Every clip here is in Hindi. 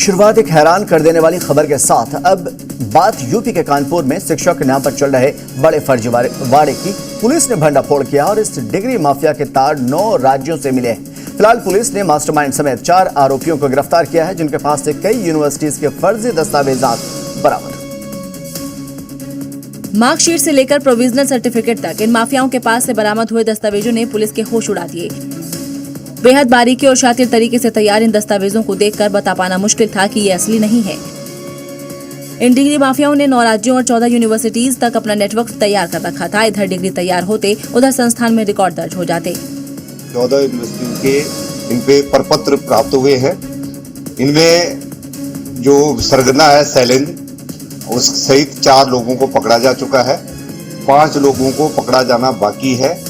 शुरुआत एक हैरान कर देने वाली खबर के साथ। अब बात यूपी के कानपुर में शिक्षक के नाम पर चल रहे बड़े फर्जीवाड़े की। पुलिस ने भंडाफोड़ किया और इस डिग्री माफिया के तार 9 राज्यों से मिले हैं। फिलहाल पुलिस ने मास्टरमाइंड समेत 4 आरोपियों को गिरफ्तार किया है, जिनके पास से कई यूनिवर्सिटीज के फर्जी दस्तावेजात बरामद। मार्कशीट से लेकर प्रोविजनल सर्टिफिकेट तक इन माफियाओं के पास से बरामद हुए दस्तावेजों ने पुलिस के होश उड़ा दिए। बेहद बारीकी और शातिर तरीके से तैयार इन दस्तावेजों को देखकर बता पाना मुश्किल था कि ये असली नहीं है। इन डिग्री माफियाओं ने 9 राज्यों और 14 यूनिवर्सिटीज तक अपना नेटवर्क तैयार कर रखा था। इधर डिग्री तैयार होते उधर संस्थान में रिकॉर्ड दर्ज हो जाते। 14 यूनिवर्सिटी के इन पे प्रपत्र प्राप्त हुए हैं। इनमें जो सरगना है शैलेंद्र, उस सहित 4 लोगों को पकड़ा जा चुका है। 5 लोगों को पकड़ा जाना बाकी है।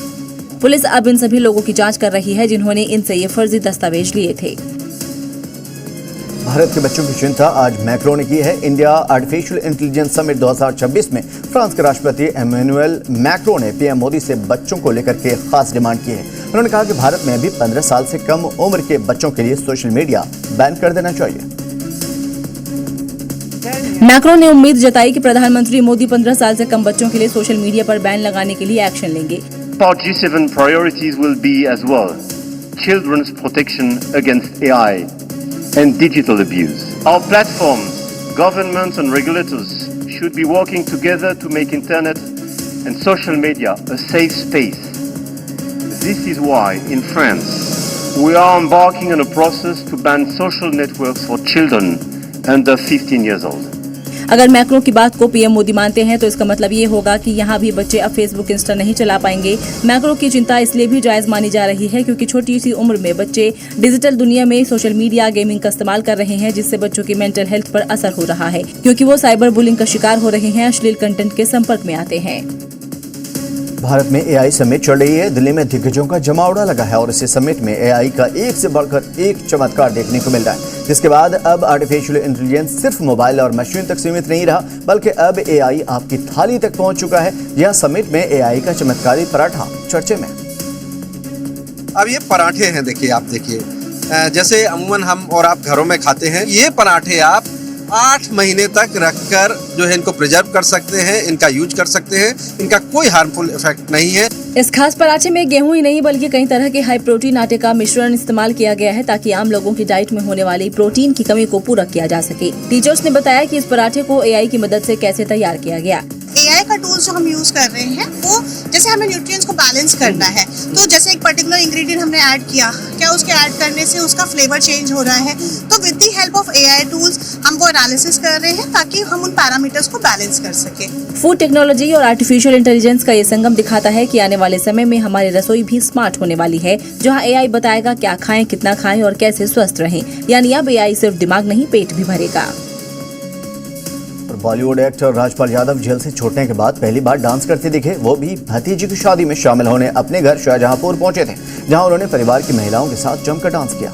पुलिस अब इन सभी लोगों की जांच कर रही है जिन्होंने इनसे ये फर्जी दस्तावेज लिए थे। भारत के बच्चों की चिंता आज मैक्रो ने की है। इंडिया आर्टिफिशियल इंटेलिजेंस समिट 2026 में फ्रांस के राष्ट्रपति एमेनुएल मैक्रो ने पीएम मोदी से बच्चों को लेकर के खास डिमांड की है। उन्होंने कहा कि भारत में अभी 15 साल से कम उम्र के बच्चों के लिए सोशल मीडिया बैन कर देना चाहिए। मैक्रो ने उम्मीद जताई कि प्रधानमंत्री मोदी 15 साल से कम बच्चों के लिए सोशल मीडिया पर बैन लगाने के लिए एक्शन लेंगे। Our G7 priorities will be as well children's protection against AI and digital abuse. Our platforms, governments and regulators should be working together to make internet and social media a safe space. This is why in France we are embarking on a process to ban social networks for children under 15 years old. अगर मैक्रो की बात को पीएम मोदी मानते हैं तो इसका मतलब ये होगा कि यहाँ भी बच्चे अब फेसबुक इंस्टा नहीं चला पाएंगे। मैक्रो की चिंता इसलिए भी जायज मानी जा रही है क्योंकि छोटी सी उम्र में बच्चे डिजिटल दुनिया में सोशल मीडिया गेमिंग का इस्तेमाल कर रहे हैं, जिससे बच्चों की मेंटल हेल्थ पर असर हो रहा है क्योंकि वो साइबर बुलिंग का शिकार हो रहे हैं, अश्लील कंटेंट के संपर्क में आते हैं। भारत में एआई समिट चल रही है। दिल्ली में दिग्गजों का जमावड़ा लगा है और इस समिट में एआई का एक से बढ़कर एक चमत्कार देखने को मिल रहा है, जिसके बाद अब आर्टिफिशियल इंटेलिजेंस सिर्फ मोबाइल और मशीन तक सीमित नहीं रहा, बल्कि अब एआई आपकी थाली तक पहुंच चुका है। यहां समिट में एआई का चमत्कारी पराठा चर्चे में। अब ये पराठे हैं, देखिए आप देखिए, जैसे अमूमन हम और आप घरों में खाते हैं, ये पराठे आप 8 महीने तक रखकर जो है इनको प्रिजर्व कर सकते हैं, इनका यूज कर सकते हैं, इनका कोई हार्मफुल इफेक्ट नहीं है। इस खास पराठे में गेहूं ही नहीं बल्कि कई तरह के हाई प्रोटीन आटे का मिश्रण इस्तेमाल किया गया है ताकि आम लोगों की डाइट में होने वाली प्रोटीन की कमी को पूरा किया जा सके। टीचर्स ने बताया कि इस पराठे को एआई की मदद से कैसे तैयार किया गया। एआई का टूल्स जो हम यूज कर रहे हैं वो जैसे हमें न्यूट्रिएंट्स को बैलेंस करना है, तो जैसे एक पर्टिकुलर इंग्रेडिएंट हमने ऐड किया, क्या उसके ऐड करने से उसका फ्लेवर चेंज हो रहा है, तो with the help of AI tools हम वो एनालिसिस कर रहे हैं ताकि हम उन पैरामीटर्स को बैलेंस कर सके। फूड टेक्नोलॉजी और आर्टिफिशियल इंटेलिजेंस का ये संगम दिखाता है कि आने वाले समय में हमारी रसोई भी स्मार्ट होने वाली है, जहां एआई बताएगा क्या खाएं, कितना खाएं और कैसे स्वस्थ रहें। यानी अब एआई सिर्फ दिमाग नहीं, पेट भी भरेगा। बॉलीवुड एक्टर राजपाल यादव जेल से छूटने के बाद पहली बार डांस करते दिखे, वो भी भतीजी की शादी में शामिल होने अपने घर शाहजहांपुर पहुंचे थे, जहां उन्होंने परिवार की महिलाओं के साथ जमकर डांस किया।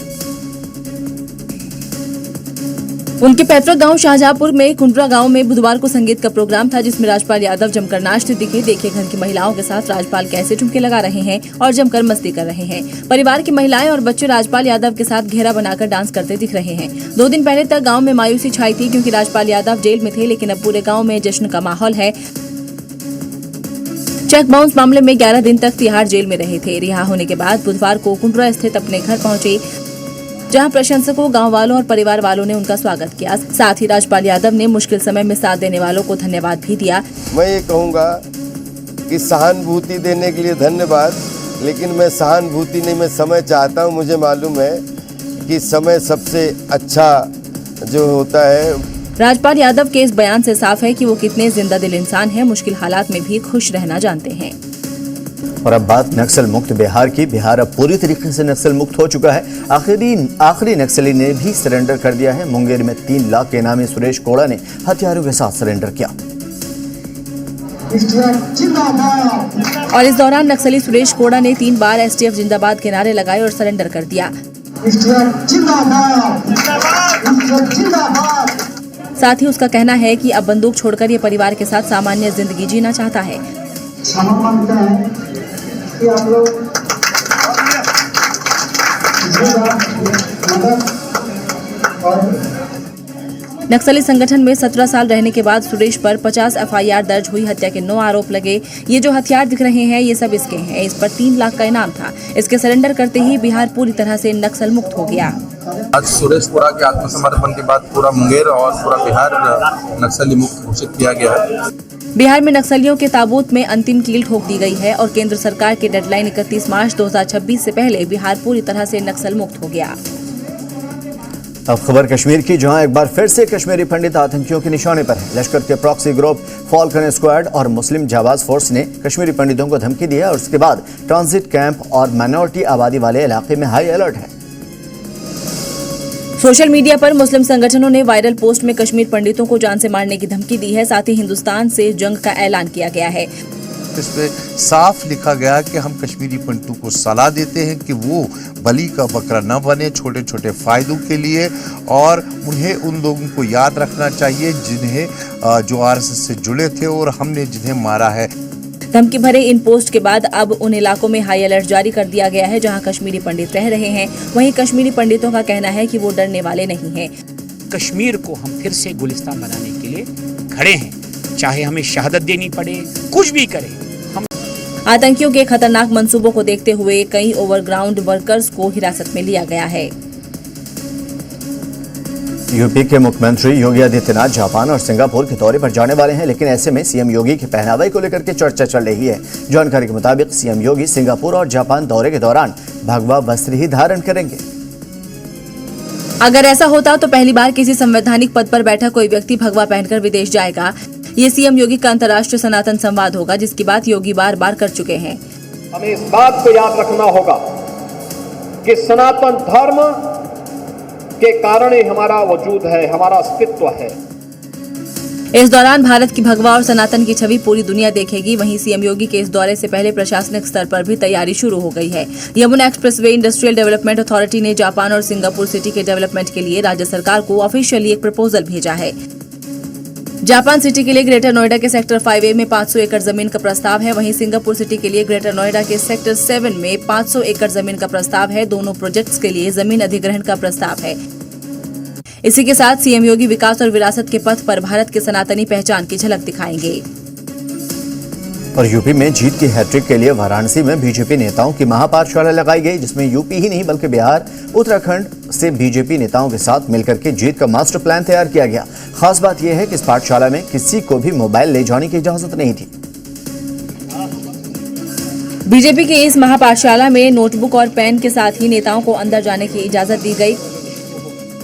उनके पैतृक गांव शाहजहांपुर में कुंडरा गांव में बुधवार को संगीत का प्रोग्राम था, जिसमें राजपाल यादव जमकर नाचते दिखे। देखिए घर की महिलाओं के साथ राजपाल कैसे ठुमके लगा रहे हैं और जमकर मस्ती कर रहे हैं। परिवार की महिलाएं और बच्चे राजपाल यादव के साथ घेरा बनाकर डांस करते दिख रहे हैं। 2 दिन पहले तक गाँव में मायूसी छाई थी क्योंकि राजपाल यादव जेल में थे, लेकिन अब पूरे गाँव में जश्न का माहौल है। चेक बाउंस मामले में 11 दिन तक तिहाड़ जेल में रहे थे। रिहा होने के बाद बुधवार को कुंडरा स्थित अपने घर पहुंचे, जहां प्रशंसकों, गांव वालों और परिवार वालों ने उनका स्वागत किया। साथ ही राजपाल यादव ने मुश्किल समय में साथ देने वालों को धन्यवाद भी दिया। मैं ये कहूँगा कि सहानुभूति देने के लिए धन्यवाद, लेकिन मैं सहानुभूति नहीं, मैं समय चाहता हूँ। मुझे मालूम है कि समय सबसे अच्छा जो होता है। राजपाल यादव के इस बयान से साफ है कि वो कितने जिंदा दिल इंसान हैं, मुश्किल हालात में भी खुश रहना जानते हैं। और अब बात नक्सल मुक्त बिहार की। बिहार अब पूरी तरीके से नक्सल मुक्त हो चुका है। आखिरी नक्सली ने भी सरेंडर कर दिया है। मुंगेर में 3 लाख के इनामी सुरेश कोड़ा ने हथियारों के साथ सरेंडर किया और इस दौरान नक्सली सुरेश कोड़ा ने 3 बार एसटीएफ जिंदाबाद के नारे लगाए और सरेंडर कर दिया। साथ ही उसका कहना है कि अब बंदूक छोड़कर ये परिवार के साथ सामान्य जिंदगी जीना चाहता है। कि आप लोग मदद और नक्सली संगठन में 17 साल रहने के बाद सुरेश पर 50 एफआईआर दर्ज हुई। हत्या के 9 आरोप लगे। ये जो हथियार दिख रहे हैं ये सब इसके हैं। इस पर 3 लाख का इनाम था। इसके सरेंडर करते ही बिहार पूरी तरह से नक्सल मुक्त हो गया। आज सुरेशपुरा के आत्मसमर्पण के बाद पूरा मुंगेर और पूरा बिहार नक्सली मुक्त घोषित किया गया है। बिहार में नक्सलियों के ताबूत में अंतिम कील ठोक दी गई है और केंद्र सरकार की डेडलाइन 31 मार्च 2026 से पहले बिहार पूरी तरह से नक्सल मुक्त हो गया। अब खबर कश्मीर की, जहां एक बार फिर से कश्मीरी पंडित आतंकियों के निशाने पर है। लश्कर के प्रॉक्सी ग्रुप फॉल्कन स्क्वाड और मुस्लिम जाबाज फोर्स ने कश्मीरी पंडितों को धमकी दी है और उसके बाद ट्रांजिट कैंप और माइनॉरिटी आबादी वाले इलाके में हाई अलर्ट है। सोशल मीडिया पर मुस्लिम संगठनों ने वायरल पोस्ट में कश्मीर पंडितों को जान से मारने की धमकी दी है। साथ ही हिंदुस्तान से जंग का ऐलान किया गया है। इसमें साफ लिखा गया कि हम कश्मीरी पंडितों को सलाह देते हैं कि वो बलि का बकरा न बने छोटे छोटे फायदों के लिए, और उन्हें उन लोगों को याद रखना चाहिए जिन्हें जो आरएसएस से जुड़े थे और हमने जिन्हें मारा है। धमकी भरे इन पोस्ट के बाद अब उन इलाकों में हाई अलर्ट जारी कर दिया गया है जहां कश्मीरी पंडित रह रहे हैं। वहीं कश्मीरी पंडितों का कहना है कि वो डरने वाले नहीं हैं। कश्मीर को हम फिर से गुलिस्तान बनाने के लिए खड़े हैं, चाहे हमें शहादत देनी पड़े, कुछ भी करें। आतंकियों के खतरनाक मंसूबों को देखते हुए कई ओवरग्राउंड वर्कर्स को हिरासत में लिया गया है। यूपी के मुख्यमंत्री योगी आदित्यनाथ जापान और सिंगापुर के दौरे पर जाने वाले हैं, लेकिन ऐसे में सीएम योगी के पहनावे को लेकर के चर्चा चल रही है। जानकारी के मुताबिक सीएम योगी सिंगापुर और जापान दौरे के दौरान भगवा वस्त्र ही धारण करेंगे। अगर ऐसा होता तो पहली बार किसी संवैधानिक पद पर बैठा कोई व्यक्ति भगवा पहनकर विदेश जाएगा। ये सीएम योगी का अंतर्राष्ट्रीय सनातन संवाद होगा, जिसकी बात योगी बार बार कर चुके हैं। हमें इस बात को याद रखना होगा कि सनातन धर्म के कारण ही हमारा वजूद है, हमारा अस्तित्व है। इस दौरान भारत की भगवा और सनातन की छवि पूरी दुनिया देखेगी। वहीं सीएम योगी के इस दौरे से पहले प्रशासनिक स्तर पर भी तैयारी शुरू हो गई है। Yamuna expressway industrial development authority ने जापान और सिंगापुर सिटी के डेवलपमेंट के लिए राज्य सरकार को ऑफिशियली एक प्रपोजल भेजा है। जापान सिटी के लिए ग्रेटर नोएडा के सेक्टर 5A में 500 एकड़ जमीन का प्रस्ताव है। वहीं सिंगापुर सिटी के लिए ग्रेटर नोएडा के सेक्टर 7 में 500 एकड़ जमीन का प्रस्ताव है। दोनों प्रोजेक्ट्स के लिए जमीन अधिग्रहण का प्रस्ताव है। इसी के साथ सीएम योगी विकास और विरासत के पथ पर भारत के सनातनी पहचान की झलक दिखाएंगे। और यूपी में जीत की हैट्रिक के लिए वाराणसी में बीजेपी नेताओं की महापाठशाला लगाई गई, जिसमें यूपी ही नहीं बल्कि बिहार, उत्तराखंड से बीजेपी नेताओं के साथ मिलकर के जीत का मास्टर प्लान तैयार किया गया। खास बात यह है कि इस पाठशाला में किसी को भी मोबाइल ले जाने की इजाजत नहीं थी। बीजेपी की इस महापाठशाला में नोटबुक और पेन के साथ ही नेताओं को अंदर जाने की इजाजत दी गई।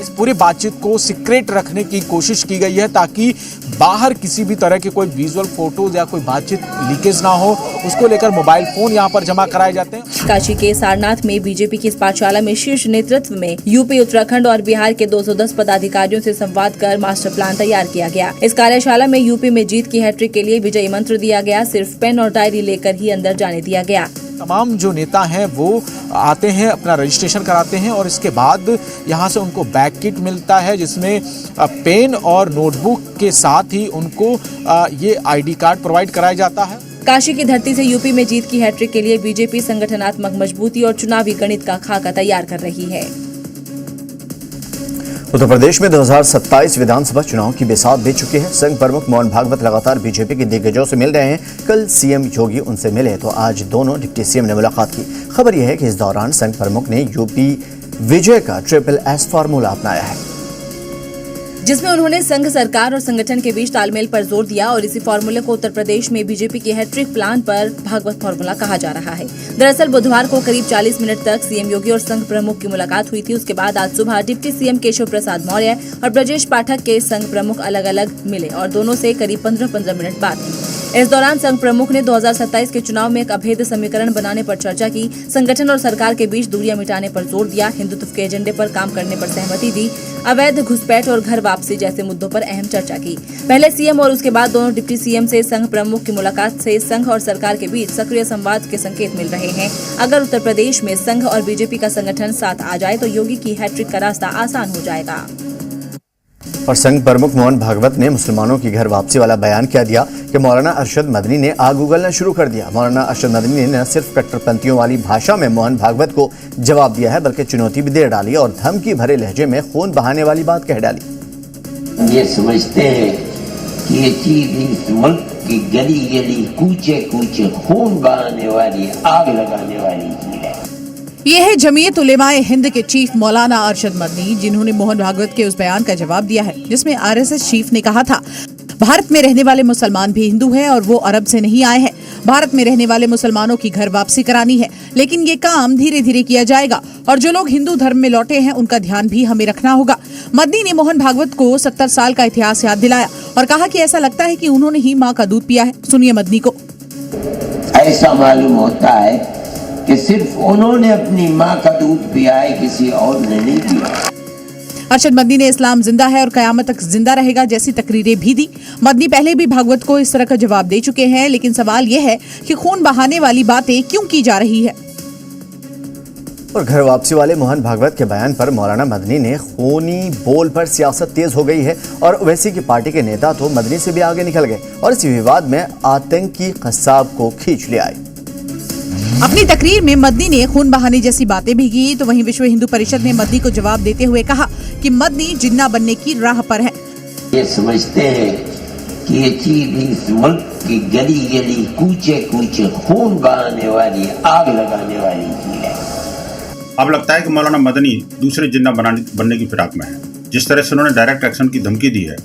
इस पूरी बातचीत को सीक्रेट रखने की कोशिश की गई है ताकि बाहर किसी भी तरह के कोई विजुअल फोटोज या कोई बातचीत लीकेज ना हो। उसको लेकर मोबाइल फोन यहाँ पर जमा कराए जाते हैं। काशी के सारनाथ में बीजेपी की इस पाठशाला में शीर्ष नेतृत्व में यूपी, उत्तराखंड और बिहार के 210 पदाधिकारियों से संवाद कर मास्टर प्लान तैयार किया गया। इस कार्यशाला में यूपी में जीत की हैट्रिक के लिए विजयी मंत्र दिया गया। सिर्फ पेन और डायरी लेकर ही अंदर जाने दिया गया। तमाम जो नेता हैं वो आते हैं, अपना रजिस्ट्रेशन कराते हैं और इसके बाद यहाँ से उनको बैग किट मिलता है, जिसमें पेन और नोटबुक के साथ ही उनको ये आईडी कार्ड प्रोवाइड कराया जाता है। काशी की धरती से यूपी में जीत की हैट्रिक के लिए बीजेपी संगठनात्मक मजबूती और चुनावी गणित का खाका तैयार कर रही है। उत्तर प्रदेश में 2027 विधानसभा चुनाव की बिसात बीत चुकी है। संघ प्रमुख मोहन भागवत लगातार बीजेपी के दिग्गजों से मिल रहे हैं। कल सीएम योगी उनसे मिले तो आज दोनों डिप्टी सीएम ने मुलाकात की। खबर यह है कि इस दौरान संघ प्रमुख ने यूपी विजय का SSS फार्मूला अपनाया है, जिसमें उन्होंने संघ सरकार और संगठन के बीच तालमेल पर जोर दिया और इसी फार्मूले को उत्तर प्रदेश में बीजेपी के हैट्रिक प्लान पर भागवत फार्मूला कहा जा रहा है। दरअसल बुधवार को करीब 40 मिनट तक सीएम योगी और संघ प्रमुख की मुलाकात हुई थी। उसके बाद आज सुबह डिप्टी सीएम केशव प्रसाद मौर्य और ब्रजेश पाठक के संघ प्रमुख अलग अलग मिले और दोनों से करीब 15-15 मिनट बात की। इस दौरान संघ प्रमुख ने 2027 के चुनाव में एक अभेद समीकरण बनाने पर चर्चा की, संगठन और सरकार के बीच दूरियां मिटाने पर जोर दिया, हिंदुत्व के एजेंडे पर काम करने पर सहमति दी, अवैध घुसपैठ और घर वापसी जैसे मुद्दों पर अहम चर्चा की। पहले सीएम और उसके बाद दोनों डिप्टी सीएम से संघ प्रमुख की मुलाकात से संघ और सरकार के बीच सक्रिय संवाद के संकेत मिल रहे हैं। अगर उत्तर प्रदेश में संघ और बीजेपी का संगठन साथ आ जाए तो योगी की हैट्रिक का रास्ता आसान हो जाएगा। और संघ प्रमुख मोहन भागवत ने मुसलमानों की घर वापसी वाला बयान कह दिया कि मौलाना अरशद मदनी ने आग उगलना शुरू कर दिया। मौलाना अरशद मदनी ने न सिर्फ कट्टरपंथियों वाली भाषा में मोहन भागवत को जवाब दिया है, बल्कि चुनौती भी दे डाली और धमकी भरे लहजे में खून बहाने वाली बात कह डाली। ये समझते हैं कि ये चीज इस मुल्क की गली गली कूचे कूचे खून बहाने वाली, आग लगाने वाली चीज है। ये है जमीयत उलेमाए हिंद के चीफ मौलाना अरशद मदनी, जिन्होंने मोहन भागवत के उस बयान का जवाब दिया है जिसमें आरएसएस चीफ ने कहा था भारत में रहने वाले मुसलमान भी हिंदू हैं और वो अरब से नहीं आए हैं। भारत में रहने वाले मुसलमानों की घर वापसी करानी है, लेकिन ये काम धीरे धीरे किया जाएगा और जो लोग हिंदू धर्म में लौटे हैं उनका ध्यान भी हमें रखना होगा। मदनी ने मोहन भागवत को 70 साल का इतिहास याद दिलाया और कहा कि ऐसा लगता है कि उन्होंने ही माँ का दूध पिया है। सुनिए मदनी को। ऐसा मालूम होता है कि सिर्फ उन्होंने अपनी माँ का दूध पिया है, किसी और ने नहीं पिया। अरशद मदनी ने इस्लाम जिंदा है और कयामत तक जिंदा रहेगा जैसी तकरीरें भी दी। मदनी पहले भी भागवत को इस तरह का जवाब दे चुके हैं, लेकिन सवाल यह है कि खून बहाने वाली बातें क्यों की जा रही है। और घर वापसी वाले मोहन भागवत के बयान पर मौलाना मदनी ने खूनी बोल पर सियासत तेज हो गई है और ओवैसी की पार्टी के नेता तो मदनी से भी आगे निकल गए और इसी विवाद में आतंकी कसाब को खींच ले आए। अपनी तकरीर में मदनी ने खून बहाने जैसी बातें भी की, तो वहीं विश्व हिंदू परिषद ने मदनी को जवाब देते हुए कहा कि मदनी जिन्ना बनने की राह पर है। ये समझते हैं कि ये चीज इस मुल्क की गली गली कूचे कूचे खून बहाने वाली, आग लगाने वाली चीज है। अब लगता है कि मौलाना मदनी दूसरे जिन्ना बनने की फिराक में है। जिस तरह से उन्होंने डायरेक्ट एक्शन की धमकी दी है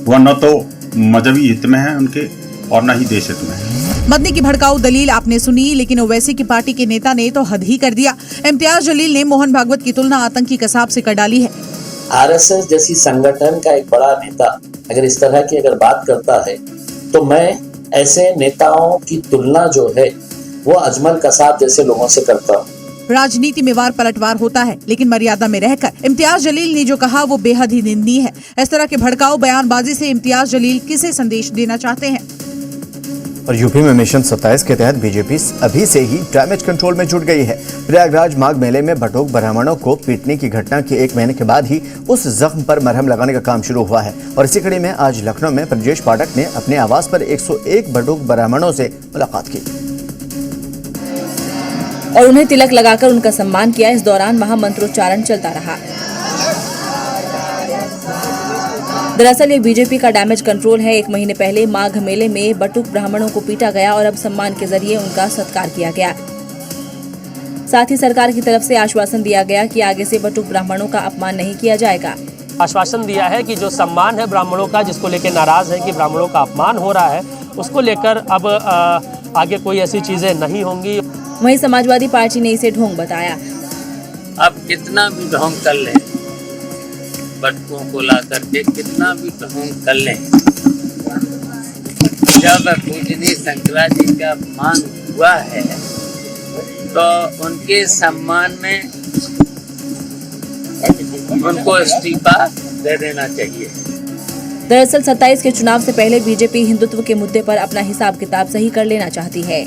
वह न तो मजहबी हित में है उनके और न ही देश हित में है। मदनी की भड़काऊ दलील आपने सुनी, लेकिन ओवैसी की पार्टी के नेता ने तो हद ही कर दिया। इम्तियाज जलील ने मोहन भागवत की तुलना आतंकी कसाब से कर डाली है। आरएसएस जैसी संगठन का एक बड़ा नेता अगर इस तरह की बात करता है तो मैं ऐसे नेताओं की तुलना जो है वो अजमल कसाब जैसे लोगों से करता हूँ। राजनीति में वार पलटवार होता है, लेकिन मर्यादा में रहकर। इम्तियाज जलील ने जो कहा वो बेहद ही निंदनीय है। इस तरह के भड़काऊ बयानबाजी से इम्तियाज जलील किसे संदेश देना चाहते हैं? और यूपी में मिशन 27 के तहत बीजेपी अभी से ही डैमेज कंट्रोल में जुट गई है। प्रयागराज माघ मेले में बटोक ब्राह्मणों को पीटने की घटना के 1 महीने के बाद ही उस जख्म पर मरहम लगाने का काम शुरू हुआ है और इसी कड़ी में आज लखनऊ में ब्रजेश पाठक ने अपने आवास पर 101 बटोक ब्राह्मणों से मुलाकात की और उन्हें तिलक लगाकर उनका सम्मान किया। इस दौरान महामंत्रोच्चारण चलता रहा। दरअसल ये बीजेपी का डैमेज कंट्रोल है। 1 महीने पहले माघ मेले में बटुक ब्राह्मणों को पीटा गया और अब सम्मान के जरिए उनका सत्कार किया गया। साथ ही सरकार की तरफ से आश्वासन दिया गया कि आगे से बटुक ब्राह्मणों का अपमान नहीं किया जाएगा। आश्वासन दिया है कि जो सम्मान है ब्राह्मणों का, जिसको लेकर नाराज है कि ब्राह्मणों का अपमान हो रहा है, उसको लेकर अब आगे कोई ऐसी चीजें नहीं होंगी। वहीं समाजवादी पार्टी ने इसे ढोंग बताया। अब कितना भी ढोंग कर लें, बटुकों को ला करके कितना भी ढोंग कर लें, जब पूजनीय शंकरा जी का अपमान हुआ है तो उनके सम्मान में उनको इस्तीफा दे देना चाहिए। दरअसल 27 के चुनाव से पहले बीजेपी हिंदुत्व के मुद्दे पर अपना हिसाब किताब सही कर लेना चाहती है।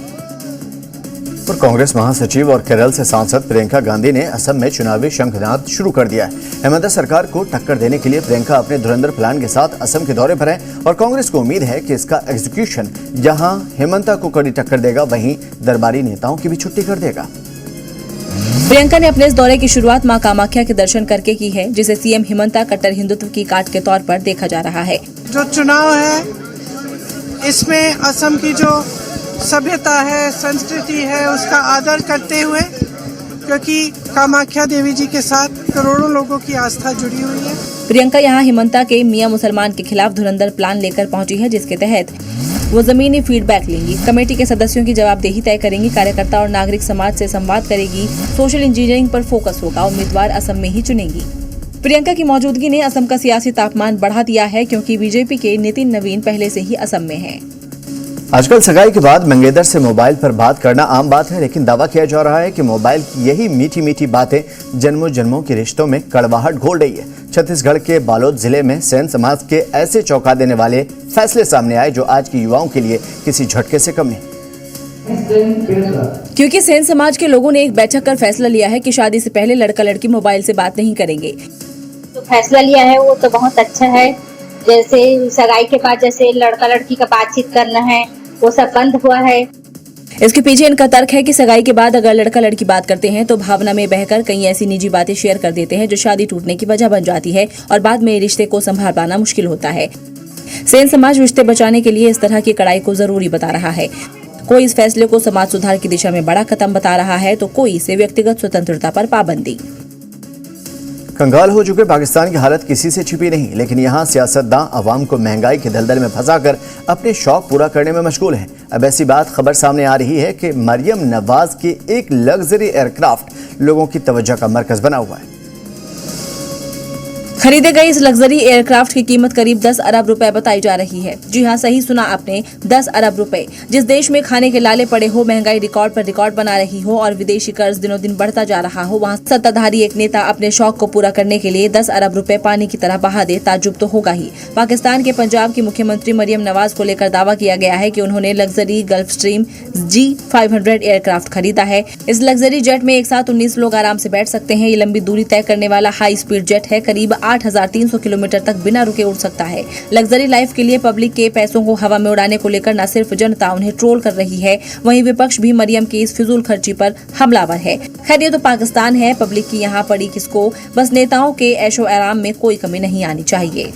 और कांग्रेस महासचिव और केरल से सांसद प्रियंका गांधी ने असम में चुनावी शंखनाद शुरू कर दिया है। हेमंत सरकार को टक्कर देने के लिए प्रियंका अपने धुरंधर प्लान के साथ असम के दौरे पर हैं और कांग्रेस को उम्मीद है कि इसका एग्जीक्यूशन जहां हेमंता को कड़ी टक्कर देगा, वहीं दरबारी नेताओं की भी छुट्टी कर देगा। प्रियंका ने अपने इस दौरे की शुरुआत मां कामाख्या के दर्शन करके की है, जिसे सीएम हेमंता कट्टर हिंदुत्व की काट के तौर पर देखा जा रहा है। जो चुनाव है इसमें असम की जो सभ्यता है, संस्कृति है, उसका आदर करते हुए, क्योंकि कामाख्या देवी जी के साथ करोड़ों लोगों की आस्था जुड़ी हुई है। प्रियंका यहाँ हेमंता के मियां मुसलमान के खिलाफ धुरंधर प्लान लेकर पहुंची है, जिसके तहत वो जमीनी फीडबैक लेंगी, कमेटी के सदस्यों की जवाबदेही तय करेंगी, कार्यकर्ता और नागरिक समाज से संवाद करेगी, सोशल इंजीनियरिंग पर फोकस होगा, उम्मीदवार असम में ही चुनेंगी। प्रियंका की मौजूदगी ने असम का सियासी तापमान बढ़ा दिया है, क्योंकि बीजेपी के नितिन नवीन पहले से ही असम में हैं। आजकल सगाई के बाद मंगेतर से मोबाइल पर बात करना आम बात है, लेकिन दावा किया जा रहा है कि मोबाइल की यही मीठी मीठी बातें जन्मों जन्मों के रिश्तों में कड़वाहट घोल रही है। छत्तीसगढ़ के बालोद जिले में सेन समाज के ऐसे चौंका देने वाले फैसले सामने आए जो आज के युवाओं के लिए किसी झटके से कम नहीं। क्योंकि सेन समाज के लोगों ने एक बैठक कर फैसला लिया है कि शादी से पहले लड़का लड़की मोबाइल से बात नहीं करेंगे। तो फैसला लिया है वो तो बहुत अच्छा है। जैसे सगाई के बाद जैसे लड़का लड़की का बातचीत करना है वो सब बंद हुआ है। इसके पीछे इनका तर्क है कि सगाई के बाद अगर लड़का लड़की बात करते हैं तो भावना में बहकर कई ऐसी निजी बातें शेयर कर देते हैं जो शादी टूटने की वजह बन जाती है और बाद में रिश्ते को संभाल पाना मुश्किल होता है। सेन समाज रिश्ते बचाने के लिए इस तरह की कड़ाई को जरूरी बता रहा है। कोई इस फैसले को समाज सुधार की दिशा में बड़ा कदम बता रहा है तो कोई इसे व्यक्तिगत स्वतंत्रता पर पाबंदी। कंगाल हो चुके पाकिस्तान की हालत किसी से छिपी नहीं, लेकिन यहाँ सियासतदां अवाम को महंगाई के दलदल में फंसाकर अपने शौक पूरा करने में मशगूल हैं। अब ऐसी बात खबर सामने आ रही है कि मरियम नवाज के एक लग्जरी एयरक्राफ्ट लोगों की तवज्जो का मरकज बना हुआ है। खरीदे गए इस लग्जरी एयरक्राफ्ट की कीमत करीब 10 अरब रुपए बताई जा रही है। जी हां, सही सुना आपने, 10 अरब रुपए। जिस देश में खाने के लाले पड़े हो, महंगाई रिकॉर्ड पर रिकॉर्ड बना रही हो और विदेशी कर्ज दिनों दिन बढ़ता जा रहा हो, वहां सत्ताधारी एक नेता अपने शौक को पूरा करने के लिए 10 अरब रुपए पानी की तरह बहा दे, ताज्जुब तो होगा ही। पाकिस्तान के पंजाब की मुख्यमंत्री मरियम नवाज को लेकर दावा किया गया है कि उन्होंने luxury gulf stream G500 aircraft खरीदा है। इस लग्जरी जेट में एक साथ 19 लोग आराम से बैठ सकते हैं। ये लंबी दूरी तय करने वाला हाई स्पीड जेट है। करीब 8,300 किलोमीटर तक बिना रुके उड़ सकता है। लग्जरी लाइफ के लिए पब्लिक के पैसों को हवा में उड़ाने को लेकर न सिर्फ जनता उन्हें ट्रोल कर रही है, वहीं विपक्ष भी मरियम की इस फिजूल खर्ची पर हमलावर है। खैर, ये तो पाकिस्तान है, पब्लिक की यहाँ पड़ी किसको, बस नेताओं के ऐशो आराम में कोई कमी नहीं आनी चाहिए।